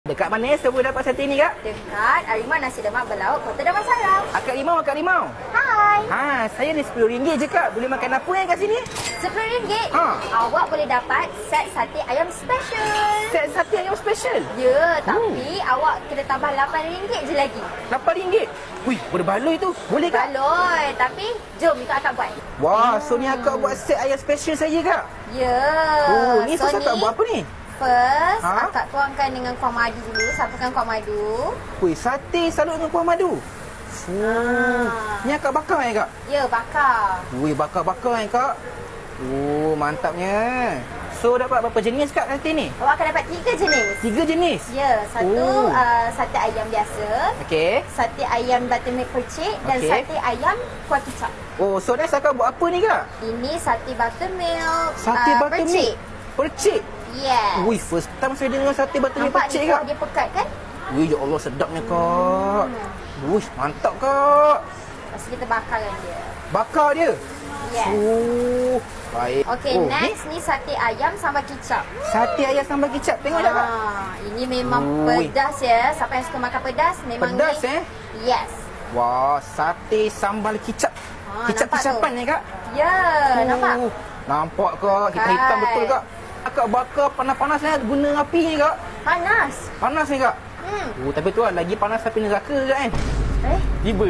Dekat mana saya boleh dapat sate ni, Kak? Dekat Arima Nasi Lemak Berlauk, Kota Damansara. Akak Limau, Akak Limau. Hai. Saya ni RM10 je, Kak. Boleh makan apa kat sini? RM10. Ha. Awak boleh dapat set sate ayam special. Set sate ayam special. Ya, tapi awak kena tambah RM8 je lagi. RM8. Wih, berbaloi tu. Boleh, Kak? Baloi, tapi jom ikut akak buat. Wah, so ni akak buat set ayam special saya, Kak? Ya. Ni so akak buat apa ni? First, Ha? akak tuangkan dengan kuah madu dulu. Sapukan kuah madu. Wih, sate salut dengan kuah madu. Ni akak bakar Kak? Ya, bakar. Wih, bakar-bakar Kak. Mantapnya. So, dapat berapa jenis, Kak, sate ni? Awak akan dapat 3 jenis. 3 jenis? Ya, satu sate ayam biasa. Okey. Sate ayam buttermilk percik dan Okey. sate ayam kuah kicap. So next akak buat apa ni, Kak? Ini sate buttermilk Sate buttermilk? percik. Percik? Yes. Wih, first time saya dengar sate buttermilk Nampak percik, ni Kak. kuah dia pekat kan? Wih, ya Allah, sedapnya, Kak. Wih, mantap, Kak. Lepas tu kita bakarkan dia. Bakar dia? Yes. Baik. Okey, next ni sate ayam sambal kicap. Sate ayam sambal kicap. Tengok tak, Kak? Ini memang Ui. pedas ya. Siapa yang suka makan pedas memang Pedas, ni. eh? Yes. Wah, sate sambal kicap. Nampak Kicap-kicapan tu? ya, Kak? Ya, nampak? Nampak, Kak. Kita hitam betul, Kak. Akak bakar panas-panas guna api ni, Kak. Panas. Panas ni, Kak. Tapi tu lah, lagi panas api neraka, Kak, kan? Tiba.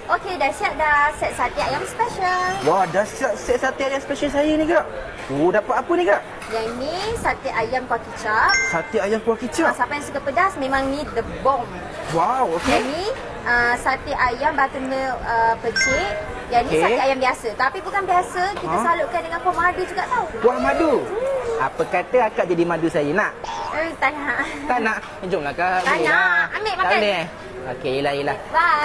Okey, dah siap dah set sate ayam special. Wah, dah siap set sate ayam special saya ni, Kak. Dapat apa ni, Kak? Yang ni sate ayam kuah kicap. Sate ayam kuah kicap. Siapa yang suka pedas memang ni the bomb. Wow, Yang okey. ni sate ayam buttermilk percik. Yang ni Okey. sate ayam biasa. Tapi bukan biasa, kita salutkan dengan kuah madu juga tau. Kuah madu. Apa kata akak jadi madu saya, nak? Tak nak. Tak nak? Jomlah, Kak. Tak Boleh nak. lah. Ambil Tak makan. boleh, Okey, yelah. Bye.